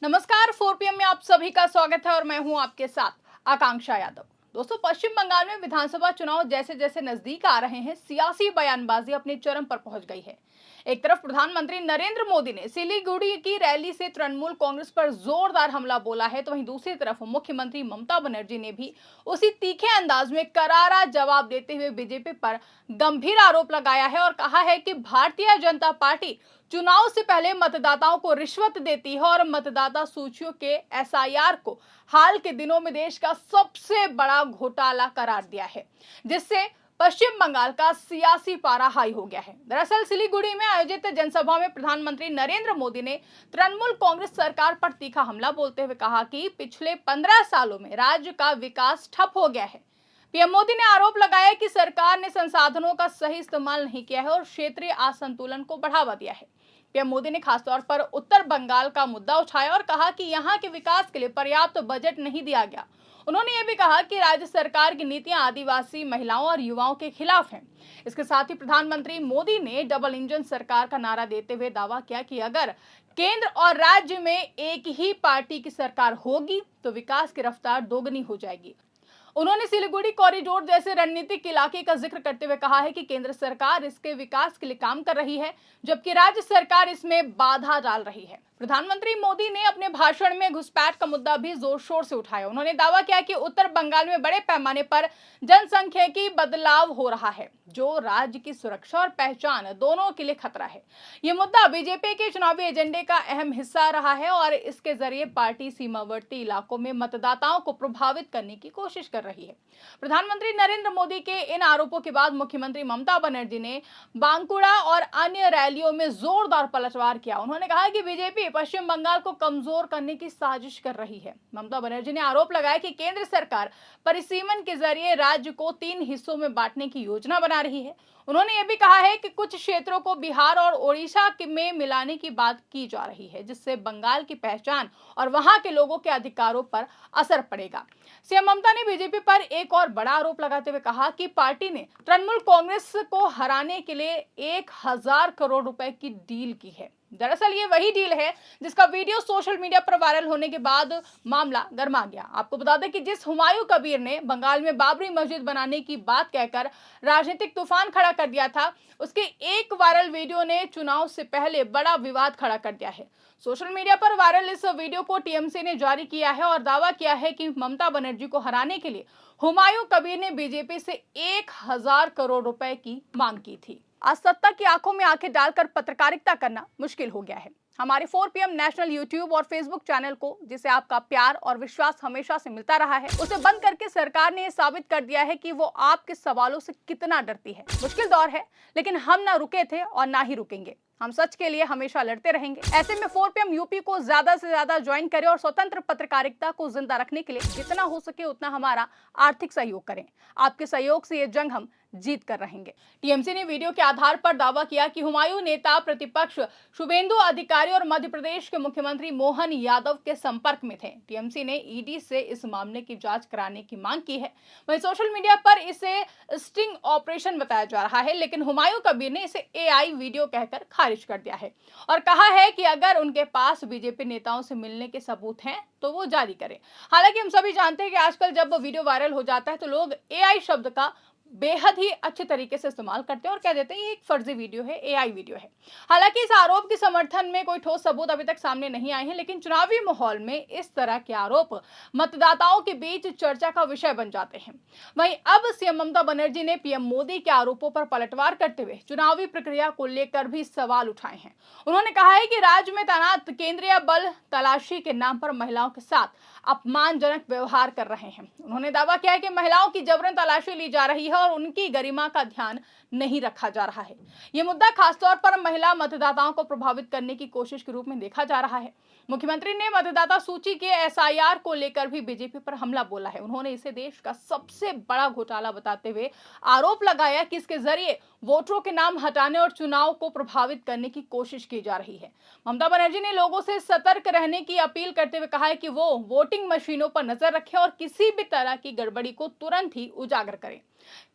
नमस्कार, 4 PM में आप सभी का स्वागत है और मैं हूं आपके साथ आकांक्षा यादव। दोस्तों, पश्चिम बंगाल में विधानसभा चुनाव जैसे जैसे नजदीक आ रहे हैं, सियासी बयानबाजी अपने चरम पर पहुंच गई है। एक तरफ प्रधानमंत्री नरेंद्र मोदी ने सिलीगुड़ी की रैली से तृणमूल कांग्रेस पर जोरदार हमला बोला है, तो वहीं दूसरी तरफ मुख्यमंत्री ममता बनर्जी ने भी उसी तीखे अंदाज में करारा जवाब देते हुए बीजेपी पर गंभीर आरोप लगाया है और कहा है कि भारतीय जनता पार्टी चुनाव से पहले मतदाताओं को रिश्वत देती है और मतदाता सूचियों के एसआईआर को हाल के दिनों में देश का सबसे बड़ा घोटाला करार दिया है, जिससे पश्चिम बंगाल का सियासी पारा हाई हो गया है। दरअसल सिलीगुड़ी में आयोजित जनसभा में प्रधानमंत्री नरेंद्र मोदी ने तृणमूल कांग्रेस सरकार पर तीखा हमला बोलते हुए कहा कि पिछले 15 सालों में राज्य का विकास ठप हो गया है। पीएम मोदी ने आरोप लगाया कि सरकार ने संसाधनों का सही इस्तेमाल नहीं किया है और क्षेत्रीय असंतुलन को बढ़ावा दिया है। पीएम मोदी ने खासतौर पर उत्तर बंगाल का मुद्दा उठाया और कहा कि यहां के विकास के लिए पर्याप्त बजट नहीं दिया गया। उन्होंने ये भी कहा कि राज्य सरकार की नीतियां आदिवासी महिलाओं और युवाओं के खिलाफ हैं। इसके साथ ही प्रधानमंत्री मोदी ने डबल इंजन सरकार का नारा देते हुए दावा किया कि अगर केंद्र और राज्य में एक ही पार्टी की सरकार होगी तो विकास की रफ्तार दोगुनी हो जाएगी। उन्होंने सिलीगुड़ी कॉरिडोर जैसे रणनीतिक इलाके का जिक्र करते हुए कहा है कि केंद्र सरकार इसके विकास के लिए काम कर रही है, जबकि राज्य सरकार इसमें बाधा डाल रही है। प्रधानमंत्री मोदी ने अपने भाषण में घुसपैठ का मुद्दा भी जोर शोर से उठाया। उन्होंने दावा किया कि उत्तर बंगाल में बड़े पैमाने पर जनसंख्यिकी बदलाव हो रहा है, जो राज्य की सुरक्षा और पहचान दोनों के लिए खतरा है। ये मुद्दा बीजेपी के चुनावी एजेंडे का अहम हिस्सा रहा है और इसके जरिए पार्टी सीमावर्ती इलाकों में मतदाताओं को प्रभावित करने की कोशिश कर रही है। प्रधानमंत्री नरेंद्र मोदी के इन आरोपों के बाद मुख्यमंत्री ममता बनर्जी ने बांकुड़ा और अन्य रैलियों में जोरदार पलटवार किया। उन्होंने कहा कि बीजेपी पश्चिम बंगाल को कमजोर करने की साजिश कर रही है। ममता बनर्जी ने आरोप लगाया कि केंद्र सरकार परिसीमन के जरिए राज्य को 3 हिस्सों में बांटने की योजना बना रही है। उन्होंने ये भी कहा है कि कुछ क्षेत्रों को बिहार और ओडिशा में मिलाने की बात की जा रही है, जिससे बंगाल की पहचान और वहां के लोगों के अधिकारों पर असर पड़ेगा। सीएम ममता ने बीजेपी पर एक और बड़ा आरोप लगाते हुए कहा कि पार्टी ने तृणमूल कांग्रेस को हराने के लिए 1000 करोड़ रुपए की डील की है। दरअसल ये वही डील है जिसका वीडियो सोशल मीडिया पर वायरल होने के बाद मामला गर्मा गया। आपको बता दें कि जिस हुमायूं कबीर ने बंगाल में बाबरी मस्जिद बनाने की बात कहकर राजनीतिक तूफान खड़ा कर दिया था, उसके एक वायरल वीडियो ने चुनाव से पहले बड़ा विवाद खड़ा कर दिया है। सोशल मीडिया पर वायरल इस वीडियो को टीएमसी ने जारी किया है और दावा किया है कि ममता बनर्जी को हराने के लिए हुमायूं कबीर ने बीजेपी से 1000 करोड़ रुपए की मांग की थी। आज सत्ता की आंखों में आंखें डालकर पत्रकारिता करना मुश्किल हो गया है। हमारे 4 PM नेशनल यूट्यूब और फेसबुक चैनल को, जिसे आपका प्यार और विश्वास हमेशा से मिलता रहा है, उसे बंद करके सरकार ने यह साबित कर दिया है कि वो आपके सवालों से कितना डरती है। मुश्किल दौर है, लेकिन हम ना रुके थे और ना ही रुकेंगे। हम सच के लिए हमेशा लड़ते रहेंगे। ऐसे में 4 PM यूपी को ज्यादा से ज्यादा ज्वाइन करें और स्वतंत्र पत्रकारिता को जिंदा रखने के लिए जितना हो सके उतना हमारा आर्थिक सहयोग करें। आपके सहयोग से ये जंग हम जीत कर रहेंगे। टीएमसी ने वीडियो के आधार पर दावा किया कि हुमायूं नेता प्रतिपक्ष शुभेंदु अधिकारी और मध्य प्रदेश के मुख्यमंत्री मोहन यादव के संपर्क में थे। टीएमसी ने ईडी से इस मामले की जांच कराने की मांग की है। वहीं सोशल मीडिया पर इसे स्टिंग ऑपरेशन बताया जा रहा है, लेकिन हुमायूं कबीर ने इसे एआई वीडियो कहकर खारिज कर दिया है और कहा है कि अगर उनके पास बीजेपी नेताओं से मिलने के सबूत हैं तो वो जारी करें। हालांकि हम सभी जानते हैं कि आजकल जब वीडियो वायरल हो जाता है तो लोग एआई शब्द का बेहद ही अच्छे तरीके से इस्तेमाल करते हैं और कह देते हैं ये एक फर्जी वीडियो है, एआई वीडियो है। हालांकि इस आरोप के समर्थन में कोई ठोस सबूत अभी तक सामने नहीं आए हैं, लेकिन चुनावी माहौल में इस तरह के आरोप मतदाताओं के बीच चर्चा का विषय बन जाते हैं। वहीं अब सीएम ममता बनर्जी ने पीएम मोदी के आरोपों पर पलटवार करते हुए चुनावी प्रक्रिया को लेकर भी सवाल उठाए हैं। उन्होंने कहा है कि राज्य में तैनात केंद्रीय बल तलाशी के नाम पर महिलाओं के साथ अपमानजनक व्यवहार कर रहे हैं। उन्होंने दावा किया है कि महिलाओं की जबरन तलाशी ली जा रही है और उनकी गरिमा का ध्यान नहीं रखा जा रहा है। यह मुद्दा खासतौर पर महिला मतदाताओं को प्रभावित करने की कोशिश के रूप में देखा जा रहा है। मुख्यमंत्री ने मतदाता सूची के एसआईआर को लेकर भी बीजेपी पर हमला बोला है। उन्होंने इसे देश का सबसे बड़ा घोटाला बताते हुए आरोप लगाया कि इसके जरिए वोटरों के नाम हटाने और चुनाव को प्रभावित करने की कोशिश की जा रही है। ममता बनर्जी ने लोगों से सतर्क रहने की अपील करते हुए कहा है कि वो वोटिंग मशीनों पर नजर रखें और किसी भी तरह की गड़बड़ी को तुरंत ही उजागर करें।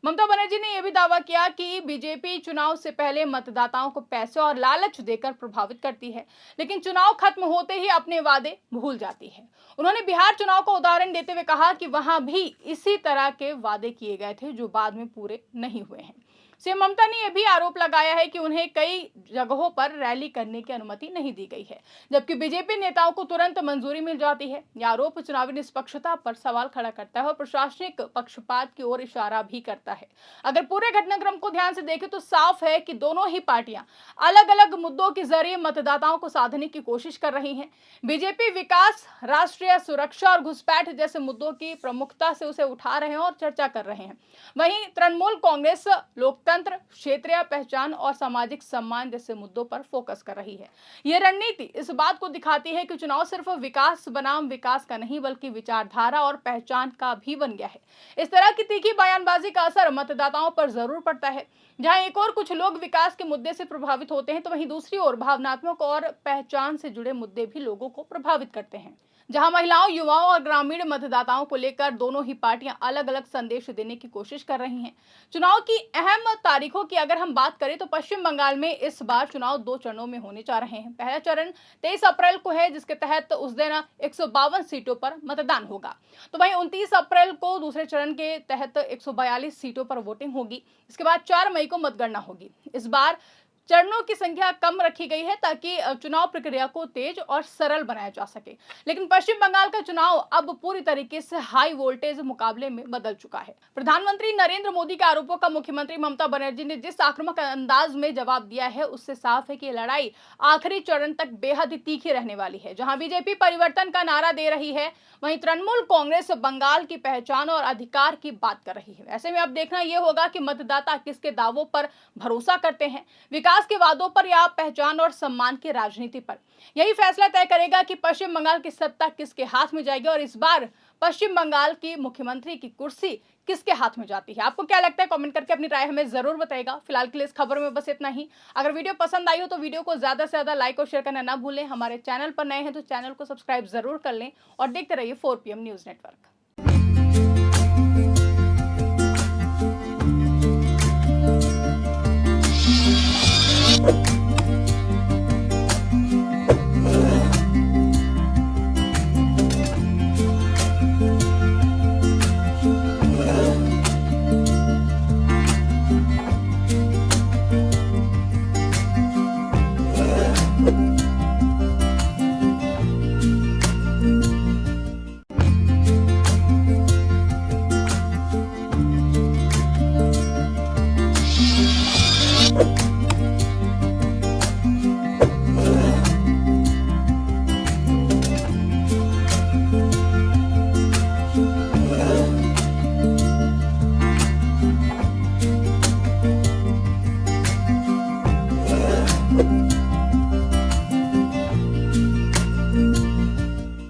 ममता बनर्जी ने यह भी दावा किया कि बीजेपी चुनाव से पहले मतदाताओं को पैसे और लालच देकर प्रभावित करती है, लेकिन चुनाव खत्म होते ही अपने वादे भूल जाती है। उन्होंने बिहार चुनाव का उदाहरण देते हुए कहा कि वहां भी इसी तरह के वादे किए गए थे जो बाद में पूरे नहीं हुए हैं। सीएम ममता ने यह भी आरोप लगाया है कि उन्हें कई जगहों पर रैली करने की अनुमति नहीं दी गई है, जबकि बीजेपी नेताओं को तुरंत मंजूरी मिल जाती है। यह आरोप चुनावी निष्पक्षता पर सवाल खड़ा करता है और प्रशासनिक पक्षपात की ओर इशारा भी करता है। अगर पूरे घटनाक्रम को ध्यान से देखें तो साफ है कि दोनों ही पार्टियां अलग अलग मुद्दों के जरिए मतदाताओं को साधने की कोशिश कर रही है। बीजेपी विकास, राष्ट्रीय सुरक्षा और घुसपैठ जैसे मुद्दों की प्रमुखता से उसे उठा रहे हैं और चर्चा कर रहे हैं। वहीं तृणमूल कांग्रेस लोकतंत्र, क्षेत्रीय पहचान और सामाजिक सम्मान जैसे मुद्दों पर फोकस कर रही है। यह रणनीति इस बात को दिखाती है कि चुनाव सिर्फ विकास बनाम विकास का नहीं बल्कि विचारधारा और पहचान का भी बन गया है। इस तरह की तीखी बयानबाजी का असर मतदाताओं पर जरूर पड़ता है। जहां एक और कुछ लोग विकास के मुद्दे से प्रभावित होते हैं, तो वहीं दूसरी ओर भावनात्मक और पहचान से जुड़े मुद्दे भी लोगों को प्रभावित करते हैं। जहां महिलाओं, युवाओं और ग्रामीण मतदाताओं को लेकर दोनों ही पार्टियां अलग अलग संदेश देने की कोशिश कर रही हैं। चुनाव की अहम तारीखों की अगर हम बात करें तो पश्चिम बंगाल में इस बार चुनाव 2 चरणों में होने जा रहे हैं। पहला चरण 23 अप्रैल को है, जिसके तहत उस दिन 152 सीटों पर मतदान होगा। तो वहीं 29 अप्रैल को दूसरे चरण के तहत 142 सीटों पर वोटिंग होगी। इसके बाद 4 मई को मतगणना होगी। इस बार चरणों की संख्या कम रखी गई है ताकि चुनाव प्रक्रिया को तेज और सरल बनाया जा सके। लेकिन पश्चिम बंगाल का चुनाव अब पूरी तरीके से हाई वोल्टेज मुकाबले में बदल चुका है। प्रधानमंत्री नरेंद्र मोदी के आरोपों का मुख्यमंत्री ममता बनर्जी ने जिस आक्रामक अंदाज में जवाब दिया है, उससे साफ है कि यह लड़ाई आखिरी चरण तक बेहद ही तीखी रहने वाली है। जहां बीजेपी परिवर्तन का नारा दे रही है, वहीं तृणमूल कांग्रेस बंगाल की पहचान और अधिकार की बात कर रही है। ऐसे में अब देखना यह होगा कि मतदाता किसके दावों पर भरोसा करते हैं, विकास के वादों पर या पहचान और सम्मान की राजनीति पर। यही फैसला तय करेगा कि पश्चिम बंगाल की सत्ता किसके हाथ में जाएगी और इस बार पश्चिम बंगाल की मुख्यमंत्री की कुर्सी किसके हाथ में जाती है। आपको क्या लगता है? कमेंट करके अपनी राय हमें जरूर बताइएगा। फिलहाल के लिए इस खबर में बस इतना ही। अगर वीडियो पसंद आई हो तो वीडियो को ज्यादा से ज्यादा लाइक और शेयर करना ना भूलें। हमारे चैनल पर नए हैं तो चैनल को सब्सक्राइब जरूर कर लें और देखते रहिए 4 PM न्यूज नेटवर्क।